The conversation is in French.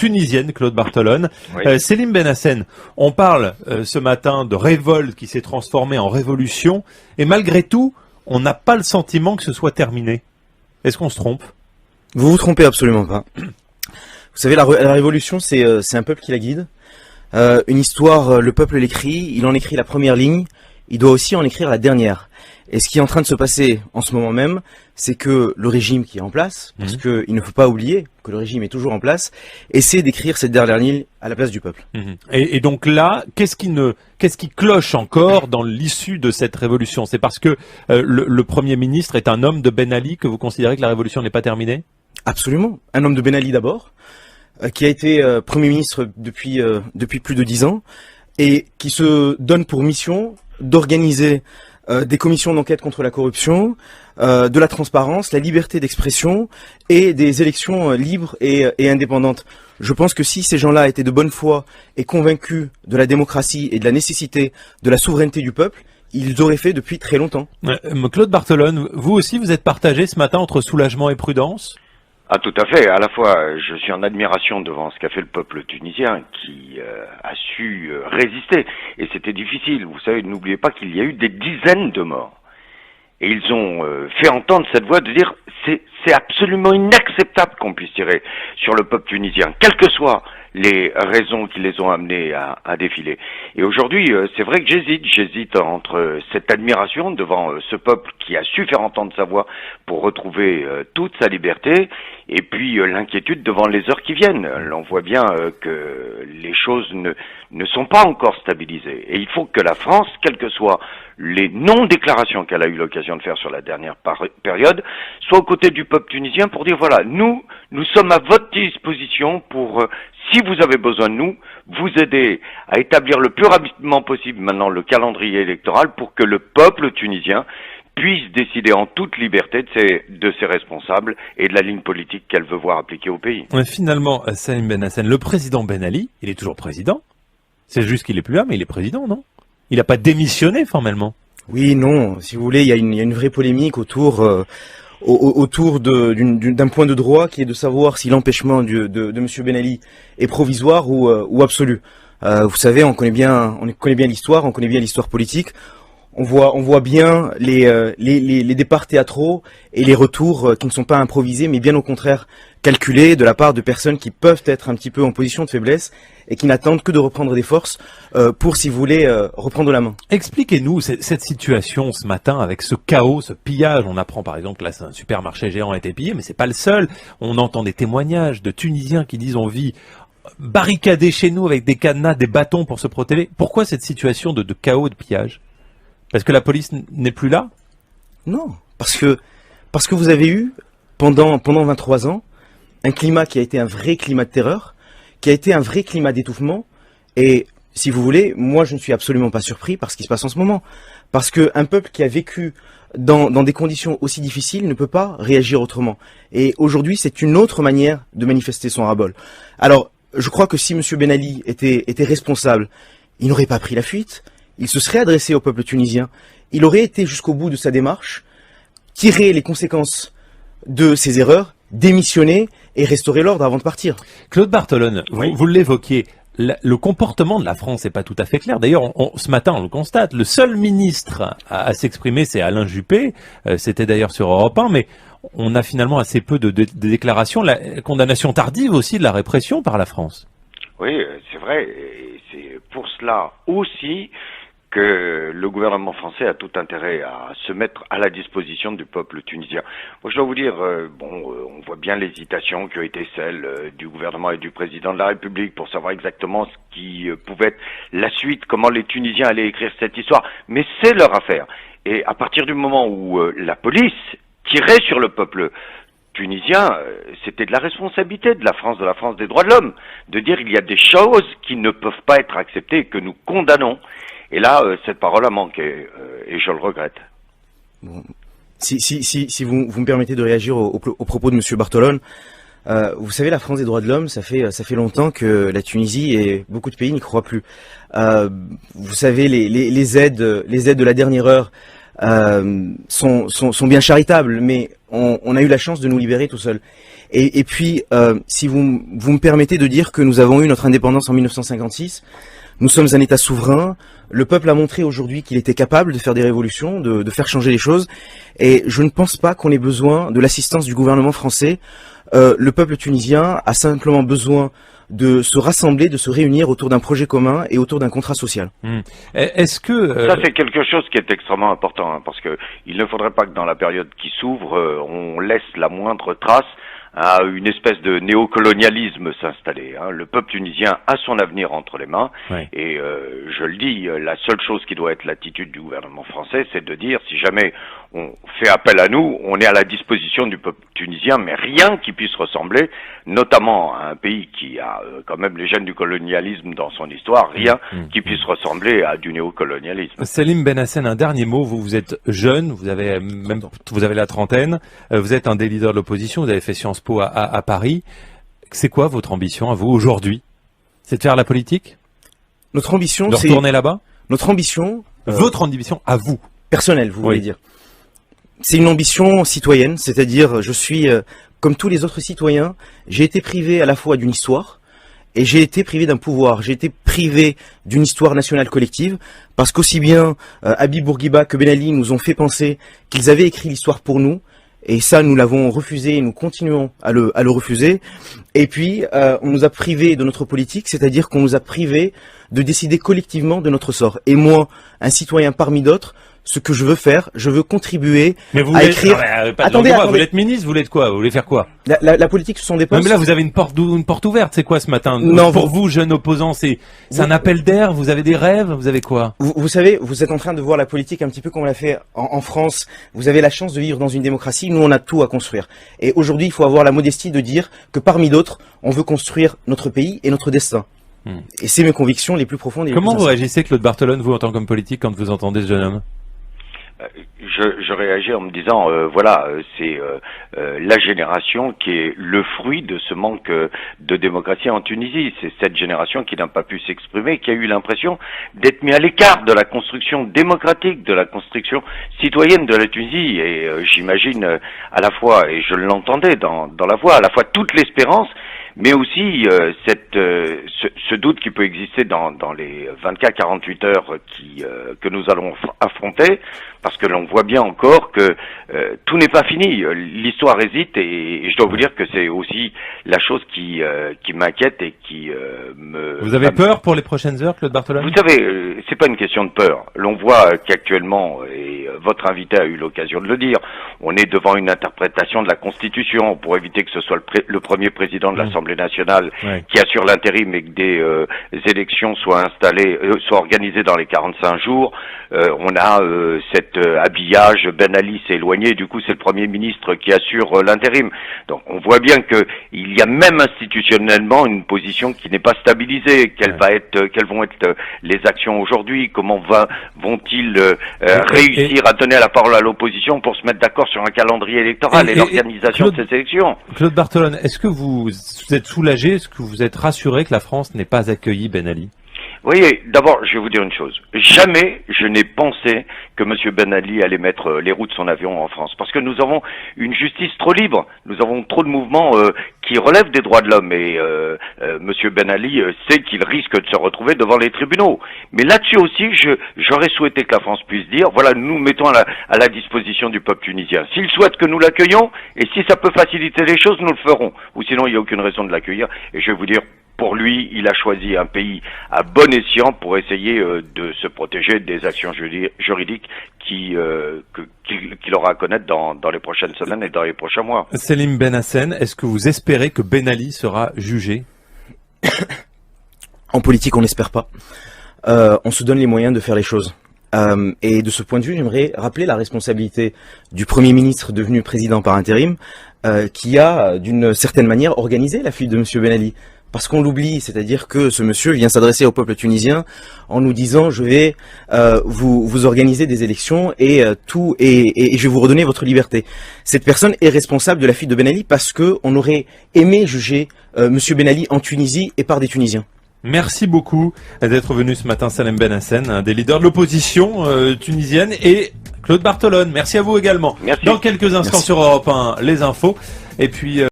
tunisienne, Claude Bartolone. Oui. Selim Benhassen, on parle ce matin de révolte qui s'est transformée en révolution, et malgré tout, on n'a pas le sentiment que ce soit terminé. Est-ce qu'on se trompe? Vous vous trompez absolument pas. Vous savez, la révolution, c'est un peuple qui la guide. Une histoire, le peuple l'écrit, il en écrit la première ligne, il doit aussi en écrire la dernière. Et ce qui est en train de se passer en ce moment même, c'est que le régime qui est en place, parce qu'il ne faut pas oublier que le régime est toujours en place, essaie d'écrire cette dernière ligne à la place du peuple. Et donc là, qu'est-ce qui cloche encore dans l'issue de cette révolution? C'est parce que le Premier ministre est un homme de Ben Ali que vous considérez que la révolution n'est pas terminée? Absolument. Un homme de Ben Ali d'abord, qui a été Premier ministre depuis plus de 10 ans, et qui se donne pour mission d'organiser des commissions d'enquête contre la corruption, de la transparence, la liberté d'expression et des élections libres et indépendantes. Je pense que si ces gens-là étaient de bonne foi et convaincus de la démocratie et de la nécessité de la souveraineté du peuple, ils auraient fait depuis très longtemps. Claude Bartolone, vous aussi vous êtes partagé ce matin entre soulagement et prudence? Ah, tout à fait. À la fois, je suis en admiration devant ce qu'a fait le peuple tunisien qui a su résister. Et c'était difficile. Vous savez, n'oubliez pas qu'il y a eu des dizaines de morts. Et ils ont fait entendre cette voix de dire c'est absolument inacceptable qu'on puisse tirer sur le peuple tunisien, quelles que soient les raisons qui les ont amenés à défiler. Et aujourd'hui, c'est vrai que j'hésite entre cette admiration devant ce peuple qui a su faire entendre sa voix pour retrouver toute sa liberté, et puis l'inquiétude devant les heures qui viennent. On voit bien que les choses ne sont pas encore stabilisées. Et il faut que la France, quelles que soient les non-déclarations qu'elle a eu l'occasion de faire sur la dernière période, soit aux côtés du peuple tunisien pour dire voilà, nous sommes à votre disposition pour, si vous avez besoin de nous, vous aider à établir le plus rapidement possible maintenant le calendrier électoral pour que le peuple tunisien puisse décider en toute liberté de ses responsables et de la ligne politique qu'elle veut voir appliquée au pays. Finalement, Selim Benhassen, le président Ben Ali, il est toujours président. C'est juste qu'il est plus là, mais il est président, non? Il n'a pas démissionné formellement. Oui, non. Si vous voulez, il y a une vraie polémique autour d'un point de droit qui est de savoir si l'empêchement de M. Ben Ali est provisoire ou absolu. Vous savez, on connaît bien l'histoire, on connaît bien l'histoire politique. On voit bien les départs théâtraux et les retours qui ne sont pas improvisés, mais bien au contraire calculés de la part de personnes qui peuvent être un petit peu en position de faiblesse et qui n'attendent que de reprendre des forces pour, si vous voulez, reprendre la main. Expliquez-nous cette situation ce matin avec ce chaos, ce pillage. On apprend par exemple que là, un supermarché géant a été pillé, mais c'est pas le seul. On entend des témoignages de Tunisiens qui disent on vit barricadés chez nous avec des cadenas, des bâtons pour se protéger. Pourquoi cette situation de chaos, de pillage? Parce que la police n'est plus là? Non, parce que vous avez eu, pendant 23 ans, un climat qui a été un vrai climat de terreur, qui a été un vrai climat d'étouffement, et si vous voulez, moi je ne suis absolument pas surpris par ce qui se passe en ce moment. Parce qu'un peuple qui a vécu dans des conditions aussi difficiles ne peut pas réagir autrement. Et aujourd'hui, c'est une autre manière de manifester son ras-bol. Alors, je crois que si M. Ben Ali était responsable, il n'aurait pas pris la fuite. Il se serait adressé au peuple tunisien, il aurait été jusqu'au bout de sa démarche, tiré les conséquences de ses erreurs, démissionner et restaurer l'ordre avant de partir. Claude Bartolone, oui. vous l'évoquiez, le comportement de la France n'est pas tout à fait clair. D'ailleurs, ce matin, on le constate, le seul ministre à s'exprimer, c'est Alain Juppé, c'était d'ailleurs sur Europe 1, mais on a finalement assez peu de déclarations, la condamnation tardive aussi de la répression par la France. Oui, c'est vrai, et c'est pour cela aussi que le gouvernement français a tout intérêt à se mettre à la disposition du peuple tunisien. Moi, je dois vous dire, on voit bien l'hésitation qui a été celle du gouvernement et du président de la République pour savoir exactement ce qui pouvait être la suite, comment les Tunisiens allaient écrire cette histoire. Mais c'est leur affaire. Et à partir du moment où la police tirait sur le peuple tunisien, c'était de la responsabilité de la France des droits de l'homme, de dire il y a des choses qui ne peuvent pas être acceptées et que nous condamnons. Et là, cette parole a manqué, et je le regrette. Bon. Si vous me permettez de réagir au propos de M. Bartolone, vous savez, la France des droits de l'homme, ça fait longtemps que la Tunisie et beaucoup de pays n'y croient plus. Vous savez, les aides de la dernière heure sont bien charitables, mais on a eu la chance de nous libérer tout seul. Et puis, si vous me permettez de dire que nous avons eu notre indépendance en 1956, nous sommes un État souverain. Le peuple a montré aujourd'hui qu'il était capable de faire des révolutions, de faire changer les choses. Et je ne pense pas qu'on ait besoin de l'assistance du gouvernement français. Le peuple tunisien a simplement besoin de se rassembler, de se réunir autour d'un projet commun et autour d'un contrat social. Est-ce que... Ça, c'est quelque chose qui est extrêmement important, hein, parce que il ne faudrait pas que dans la période qui s'ouvre, on laisse la moindre trace à une espèce de néocolonialisme s'installer. Hein. Le peuple tunisien a son avenir entre les mains, et je le dis, la seule chose qui doit être l'attitude du gouvernement français, c'est de dire, si jamais on fait appel à nous, on est à la disposition du peuple tunisien, mais rien qui puisse ressembler, notamment à un pays qui a quand même les gènes du colonialisme dans son histoire, rien qui puisse ressembler à du néocolonialisme. Salim Benhassen, un dernier mot. Vous êtes jeune, vous avez la trentaine, vous êtes un des leaders de l'opposition, vous avez fait Sciences Po à Paris. C'est quoi votre ambition à vous aujourd'hui? C'est de faire la politique? Notre ambition, de retourner là-bas? Notre ambition... Votre ambition à vous? Personnelle, vous voulez dire. C'est une ambition citoyenne, c'est-à-dire je suis, comme tous les autres citoyens, j'ai été privé à la fois d'une histoire et j'ai été privé d'un pouvoir. J'ai été privé d'une histoire nationale collective parce qu'aussi bien Habib Bourguiba que Ben Ali nous ont fait penser qu'ils avaient écrit l'histoire pour nous. Et ça, nous l'avons refusé et nous continuons à le refuser. Et puis, on nous a privés de notre politique, c'est-à-dire qu'on nous a privés de décider collectivement de notre sort. Et moi, un citoyen parmi d'autres, ce que je veux faire, je veux contribuer à écrire... Attendez, vous êtes ministre, vous voulez de quoi? Vous voulez faire quoi? La politique, ce sont des postes... Non, mais là, vous avez une porte ouverte, c'est quoi ce matin? Non, pour vous, jeunes opposants, c'est un appel d'air, vous avez des rêves, vous avez quoi? Vous savez, vous êtes en train de voir la politique un petit peu comme on l'a fait en France. Vous avez la chance de vivre dans une démocratie, nous on a tout à construire. Et aujourd'hui, il faut avoir la modestie de dire que parmi d'autres, on veut construire notre pays et notre destin. Et c'est mes convictions les plus profondes. Comment vous réagissez, Claude Barthelone, vous en tant qu'homme politique, quand vous entendez ce jeune homme? Je réagis en me disant, voilà, c'est la génération qui est le fruit de ce manque de démocratie en Tunisie. C'est cette génération qui n'a pas pu s'exprimer, qui a eu l'impression d'être mis à l'écart de la construction démocratique, de la construction citoyenne de la Tunisie. Et j'imagine à la fois, et je l'entendais dans la voix, à la fois toute l'espérance, mais aussi ce doute qui peut exister dans les 24-48 heures que nous allons affronter, parce que l'on voit bien encore que tout n'est pas fini. L'histoire hésite, et je dois vous dire que c'est aussi la chose qui m'inquiète et qui me... Vous avez peur pour les prochaines heures, Claude Barthelone? Vous savez, c'est pas une question de peur. L'on voit qu'actuellement, et votre invité a eu l'occasion de le dire, on est devant une interprétation de la Constitution pour éviter que ce soit le premier président de l'Assemblée nationale qui assure l'intérim et que des élections soient organisées dans les 45 jours. On a cet habillage, Ben Ali s'est éloigné, du coup c'est le Premier ministre qui assure l'intérim. Donc on voit bien que il y a même institutionnellement une position qui n'est pas stabilisée. Quelles vont être les actions aujourd'hui? Comment vont-ils réussir à donner la parole à l'opposition pour se mettre d'accord sur un calendrier électoral et l'organisation de ces élections? Claude Barthelone, est-ce que vous êtes soulagé, est-ce que vous êtes rassuré que la France n'ait pas accueilli Ben Ali? Vous voyez, d'abord, je vais vous dire une chose. Jamais je n'ai pensé que M. Ben Ali allait mettre les roues de son avion en France. Parce que nous avons une justice trop libre. Nous avons trop de mouvements qui relèvent des droits de l'homme. Et M. Ben Ali sait qu'il risque de se retrouver devant les tribunaux. Mais là-dessus aussi, j'aurais souhaité que la France puisse dire, voilà, nous mettons à la disposition du peuple tunisien. S'il souhaite que nous l'accueillons, et si ça peut faciliter les choses, nous le ferons. Ou sinon, il n'y a aucune raison de l'accueillir. Et je vais vous dire, pour lui, il a choisi un pays à bon escient pour essayer de se protéger des actions juridiques qu'il aura à connaître dans les prochaines semaines et dans les prochains mois. Salim Benhassen, est-ce que vous espérez que Ben Ali sera jugé? En politique, on n'espère pas. On se donne les moyens de faire les choses. Et de ce point de vue, j'aimerais rappeler la responsabilité du Premier ministre devenu président par intérim, qui a, d'une certaine manière, organisé la fuite de M. Ben Ali. Parce qu'on l'oublie, c'est-à-dire que ce monsieur vient s'adresser au peuple tunisien en nous disant je vais vous organiser des élections et je vais vous redonner votre liberté. Cette personne est responsable de la fuite de Ben Ali parce que on aurait aimé juger monsieur Ben Ali en Tunisie et par des Tunisiens. Merci beaucoup d'être venu ce matin, Salim Benhassen, un des leaders de l'opposition tunisienne, et Claude Barthelone. Merci à vous également. Merci. Dans quelques instants sur Europe 1, les infos, et puis